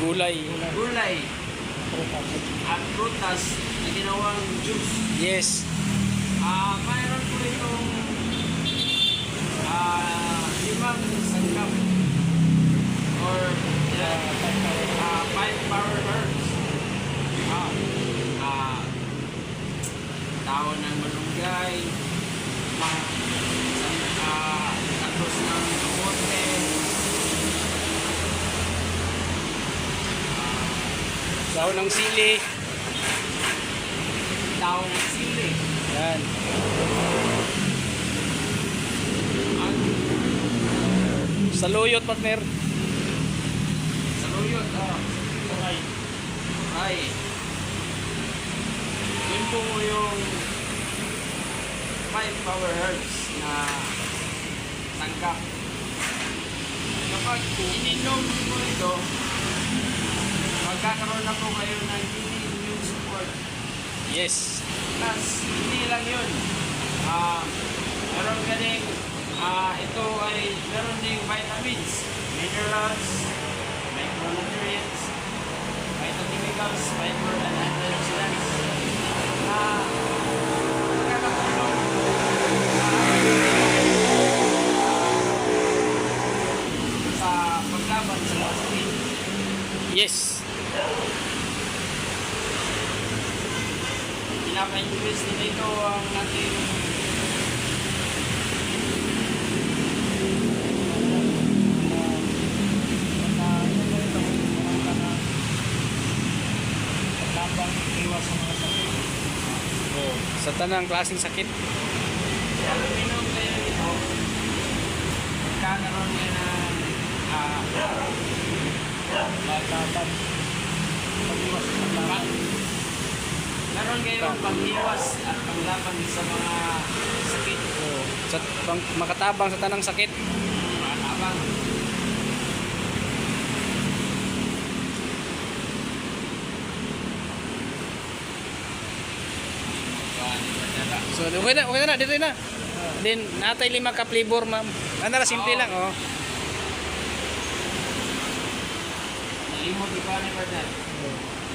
Gulay. gulay at prutas na ginawang juice. Yes. Mayroon po itong 5 sangkap or 5 power herbs. Tao ng malunggay, tapos ng kamote, Dahon ng sili. tao ng sili, Yan. at Saluyot, partner. saluyot, ay, yun po yung 5 power herbs na sangkap. Kapag ininom mo ito, magkakaroon na po kayo ng immune support. Yes. Plus, hindi lang yun. Meron ka ding, ito ay meron ding vitamins, minerals, micronutrients, phytochemicals, fiber, and antioxidants. Nakakatulong sa paglaban sa mga sakit. Yes. Pinapa-invest nila ito ang ating iwas sa mga sakit. Oh, sa tanang klaseng sakit. Kaya minom kayo nito, magkakaroon kayo ng meron kayong pag-iwas at panglaban sa mga sakit. Oh, makatabang sa tanang sakit. Matabang. So, okay na, dito na. Then, natay 5 ka flavor, ma'am. Ano na, simple lang, oh. Nalimot di ba ni partner?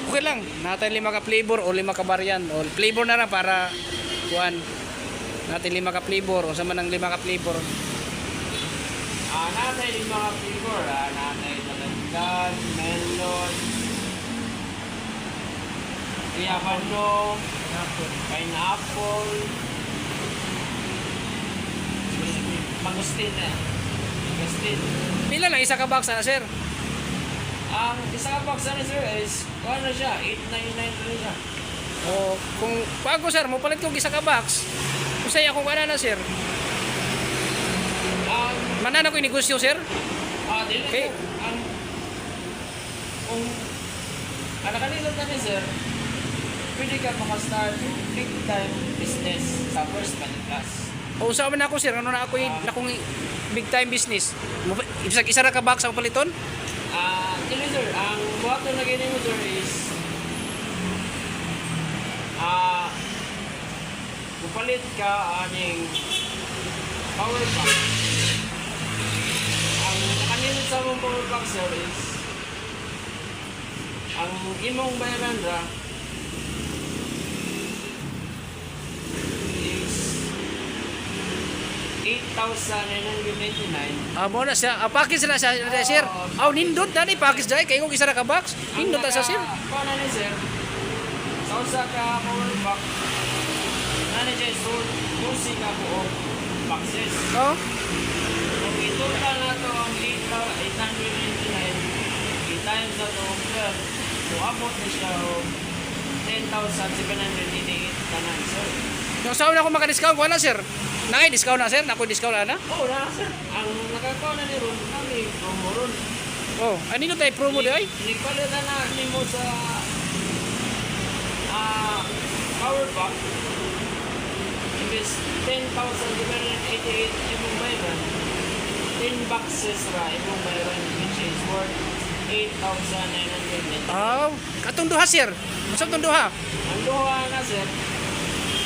Okay lang, natay 5 ka flavor o 5 ka variant. O, flavor na lang para, kuhan. Natay 5 ka flavor o sama ng 5 ka flavor. Natay 5 ka flavor. Natay talandan, melon, guayabano, pineapple, mangustin. Pila lang, isa ka box na, sir? Ang isa ka box na sir is, ano siya, 899 rin siya. O, kung bago, sir, mapalit ko isa ka box. Kusaya kung ano na, sir. Manana ko yung negosyo, sir? Dili Okay. sir, kung nakalilot na ni sir, pwede ka makastart big time business sa first class. O, usapan na ako, sir. Ano na ako yung akong big time business? Isa na ka box ang paliton? Dili sir, ang buhat na naging mo sir is pupalit ka aning power bank. Ang nakanilid sa mong power bank sir is ang imong bayaran ra is 8,999. Mo na siya. Package na siya, sir. Nindot na ni package dahil. Kaya kung isa na ka box, nindot na siya, sir. Kung ano ni sir, sa usa ka power bank, ano siya, susi ka buong boxes. Oh, Kung itotal na ito ang 8,899, i-times na ito ang 12, so abot na siya o 10,788 kanan, sir. yung sa una ko maka-discount, wala, sir. Discount na, sir. Naku, discount na. Oo na, sir. Ang nakakaw na ni Ron, kami, promo Ron. Oh, ano tayo promo di ay? Nagpalitan na ni mo sa power pack. Imbes 10,788 imong bayaran, 10 boxes ra imong bayaran, which is worth 8,999. Oh, katong duha, sir. Masab tong duha. Ang duha na sir,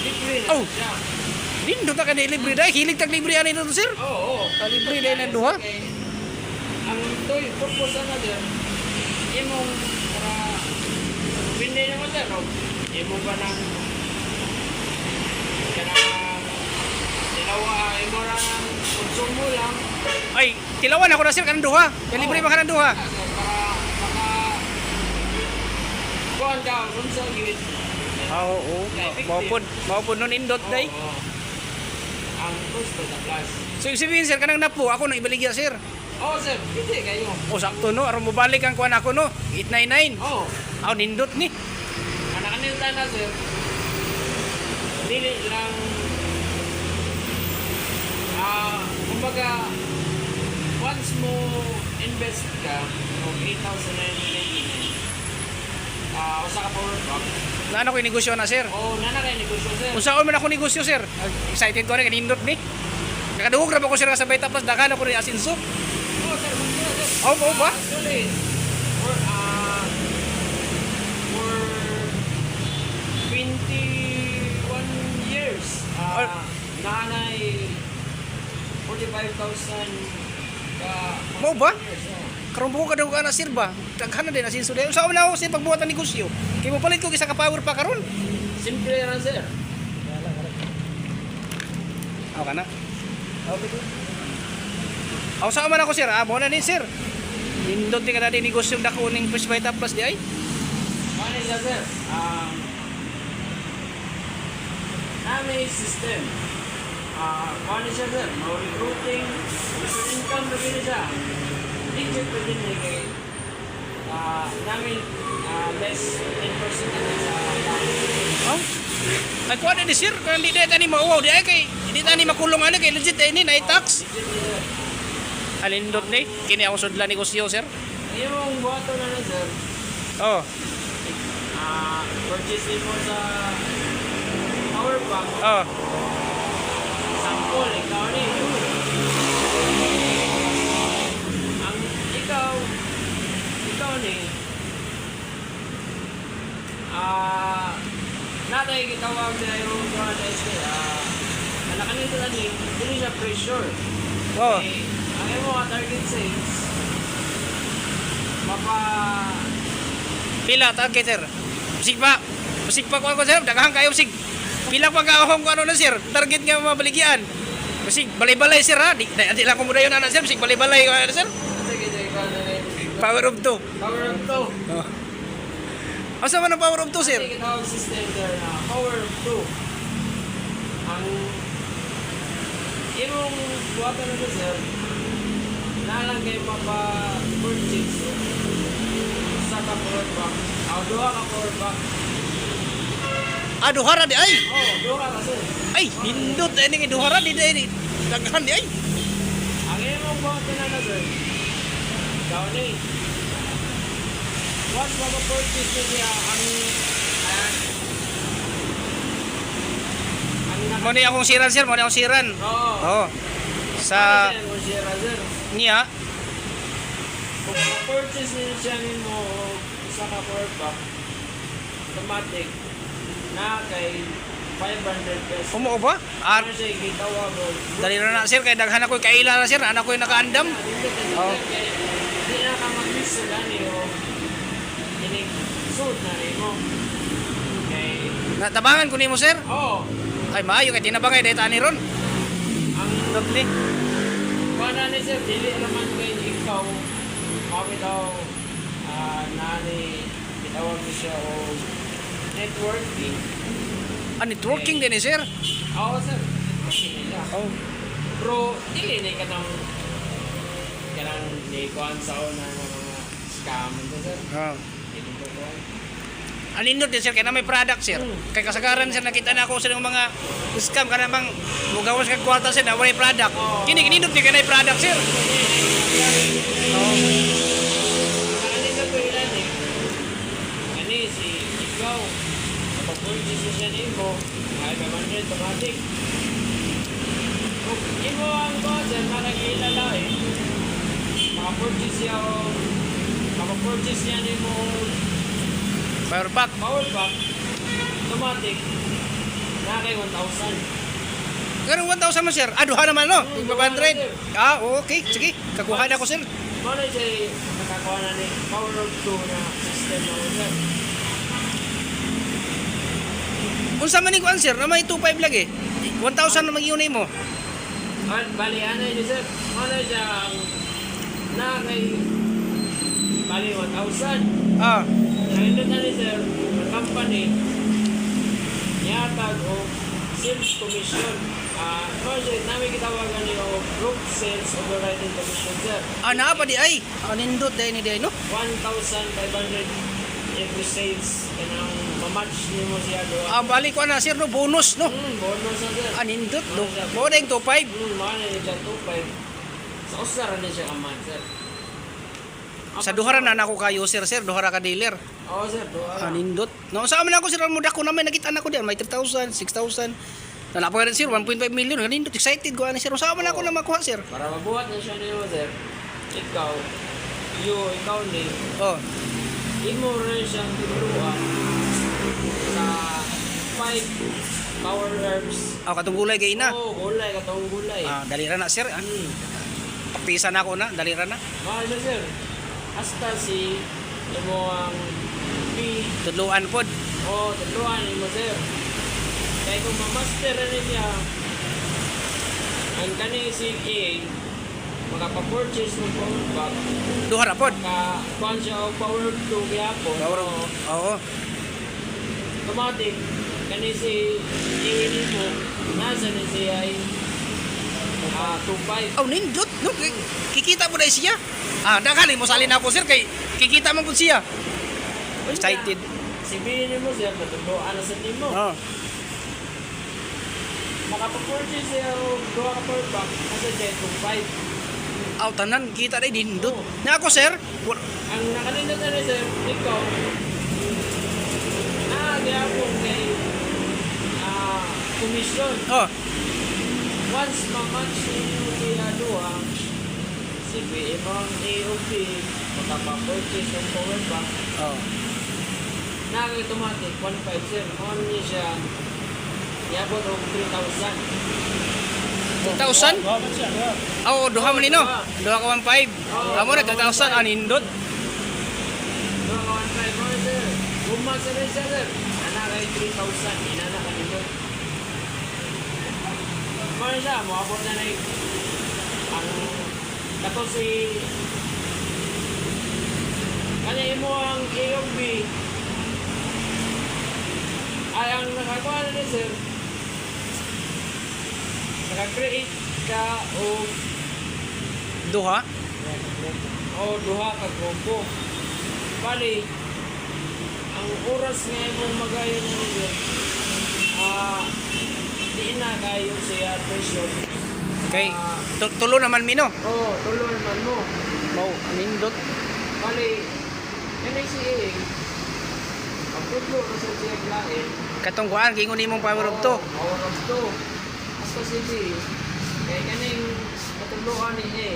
libre na Oh. siya. Nindot na ka ni libre dahil. Hilig tag libre ani dito, sir. Oo. Libre dahil ng duha. Okay. Ang purpose na sir, imong para hindi naman sir, no? Imo ba ng kanang tilawa, imo ra ng konsumo lang. Ay, tilawan ako na sir kanang duha. Kay libre ba kanang duha? Para maka kuhan ka, kung sa gilid. Oo. Maupod nun indot day. Oo. Ang gusto na plus. So ibig sabihin sir kanang napo ako nang ibaligya sir. Oo sir, hindi kayo. O sakto no, aron mo balik ang kuan ako no. 899. Oo. Aw nindot ni. Anak-anak na sir. Dili lang kumbaga once mo invest ka og 8,999 usa ka power bank Naano ko negosyo na sir. o nana kay negosyo sir. Unsaon man ako negosyo sir. Excited ko na kanindot ni. Nakadungog ra ba ko sir sa Bayta Plus dakan ako ni asinso. Oo sir, magkano sir? Oh, oo ba? Actually, for 21 years, nanay 45,000 ka. Mao ba? Years, oo. Karon buko kadug ana sir ba? Daghan na din asinso day. Unsaon na ako sir pagbuhat ang negosyo. Kay mo palit ko isa ka power pa karon. Simple lang sir. Aw kana. Aw saan man ako sir? Ah, mo na ni sir. Nindot di ka na din negosyo dako ning Fresh Bayta Plus di ay. Ano siya sir? Namin system. Ano siya sir? No recruiting. Gusto income na gini siya. Digit pa din eh kay namin less 10% na din sa Oh. Ay kuha na ni sir, kung hindi na tani mauwaw di ay kay hindi tani makulong ano kay legit ini na tax. digit sir. Alindot ni kini ako sudlan negosyo sir. Yung buhato na na sir. Oh. Purchase mo sa power bank. Oh. Sample, ikaw ni. Ang ikaw ni, natay gitawag na yung mga test anak kanito na ni, hindi siya pressure. Oh. Eh, ang imo mga target sales, mapa, Pila ta kay sir. Bisig pa. Bisig pa ko sir, daghan kayo bisig. Pila pa ka ko ano na sir, target nga mabaligyan. Bisig balay-balay sir ha. Di lang ko mudayon ana sir, bisig balay-balay ko ana sir. sige, ikaw na rin. Power of 2. Power of 2. Oh. Asa man ang power of 2 sir? Ang tinatawag system there na power of 2. Ang imong buhatan na sir, nalang kayo mapa-purchase sa ka power bank. Duha ka power bank. Ah, duhara di ay. Duha ka sir. Ay, hindot ini duhara di ay. Daghan di ay. Ang imong buhatan na sir, ikaw ni. Once mapa-purchase na siya, ang Mo ni akong siran sir, mo ni akong siran. Oo. Oh. Sa Ano siya, sir? niya, Kung purchase niyo siya mo isa ka power bank, automatic na kay 500 pesos. umo ba? Ah, Ano siya gitawag mo? dali na sir kay daghan ako kaila na sir, anak ko yung nakaandam. Oo. Hindi na ka mag-mix sila niyo. Ini suit na rin mo. Okay. Natabangan ko nimo sir. Oo. Ay maayo kay tinabangay dahil tani ron. Ang Dotli. Pana ni sir, dili naman kay ikaw kami daw nani itawag niyo siya o networking. Ah, networking din eh sir. Oo sir, networking nila. Oh. Bro, dili na kanang nikuan sa una ng mga scam ito sir. Oh. Dili ko kuan. Anindot din sir kay na may product sir. Kay kasagaran sir nakita na ako sa mga scam kana bang mugawas kag kwarta sir na may product. Kini kinindot kay na product sir. Oh. Ano ka po ilan eh? Ani si ikaw, kapag-purchase siya nimo, ay 500 automatic. Kung imo ang buzzer, nakakilala eh. Makapurchase siya o makapurchase niya nimo Power pack. power bank, automatic, na kay 1,000. Pero 1,000 man sir. Ah, duha naman no. 500. Ah, okay. Sige. Kakuha na ako sir. Muna siya nakakuha na ni Power of 2 na system mo, sir. Unsa man ni kuan sir, na may 25 lagi. 1,000 na mag-iunay mo. At bali, ano yun, sir? Muna siya ang na kay bali 1,000. Ah, Nandun na ni sir, ang company, niyatag o sales commission. Project namin kitawagan niyo o group sales overriding commission, sir. ana pa di ay. Nindot dai ni dai no. 1,500 every sales. Kanang mamatch niyo mo siya doon. Balik ko na sir no, bonus no. Bonus na, sir. Nindot no. Mo dai 25. Mahal na niya 2,500. Sa usara na siya kaman, sir. Sa duhara na nako kayo sir, duhara ka dealer. Oo, sir. Doon. Nindot. No, sa amin ako sir, mo dako na may nakita na ko diyan, may 3,000, 6,000. Na napaka rin sir, 1.5 million. Nindot, excited ko ani sir. Sa amin ako na makuha sir. Para mabuhat na siya niyo, sir. Ikaw ni, Oh, imo rin siyang tinuruan sa 5 power herbs. katong gulay kay ina. Oo, gulay, katong gulay. Dalira na sir. Pagpisa na ako na, dalira na. Mahal na, sir. Hasta si imo ang P Tudluan pod. o tuluan imo, sir. Kaya kung mamaster na niya, ang kani si A, makapapurchase ng power bank, Duhara pod. makakuhan siya o power 2 gyapon. Power. o Oo. automatic, kani si A mo, nasa ni siya ay 2.5. Nindot. No, kikita mo dai siya. Dakali mo salin ako sir kay kikita man pud siya. Excited. Si B mo, sir, natuloan na sa nimo. Oh. Makapapurchase siya o 2 ka power bank, nasa siya 2.5. Tanan kita dai nindot. Na ako sir. Ang nakalindot na rin, sir, ikaw, gyapon kay commission. Oh. Once ma-match ninyo kaya duha, si B, ibang AOP, makapapurchase ng power bank, Oh. automatic 1.5, sir. On niya siya, yabot og 3,000. 2,000? Duha man nino. Duha ka 1.5. Amo na 2,000 nindot. Duha ka 1.5 mo, sir. Guma sa rin siya, sir. Kay 3,000, inana ka nito. Kaya siya, makabot na ang kato si kanya mo ang AOB ay ang nakakuha na ni sir, naka-create ka o Duha? duha ka grupo. Bali, ang oras nga imong magayon na nito, di na kayo siya pressure. Kay tulo naman mino. Tulo naman mo. Mau nindot. Bali, NACA, ang tulo na sa siya lain, Katong kuan gingon nimong power of to. Power of 2. Hasta si B, kaya kaning katuluan ni A,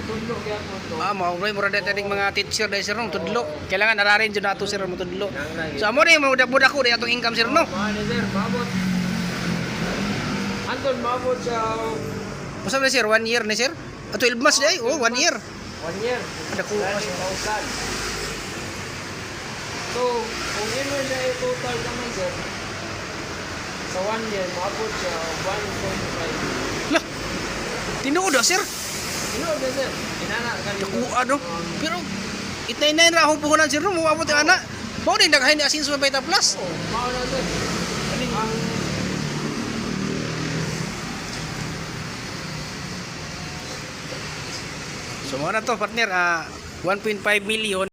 tudlo kaya po to. Mao ray mura dati mga teacher dai sir nung tudlo. Kailangan ararin jud nato sir mo tudlo. So amo ni budak-budak ko dai atong income sir no. Sir, mabot. Anton, mabot siya. Usa na sir 1 year ni sir. 12 months dai. 1 year. 1 year. Dako. 30,000. So, kung imo siya i-total naman, sir, sa 1 year, mabot siya 1.5. Lah. Tinuod sir. Ino, sir. Inana ka Dako ano. Pero itay-nay ra akong puhunan sir no mo abot ang ana. Mao din daghan ni asin sa Beta Plus. Mao na, sir. Ang So mo na to partner 1.5 million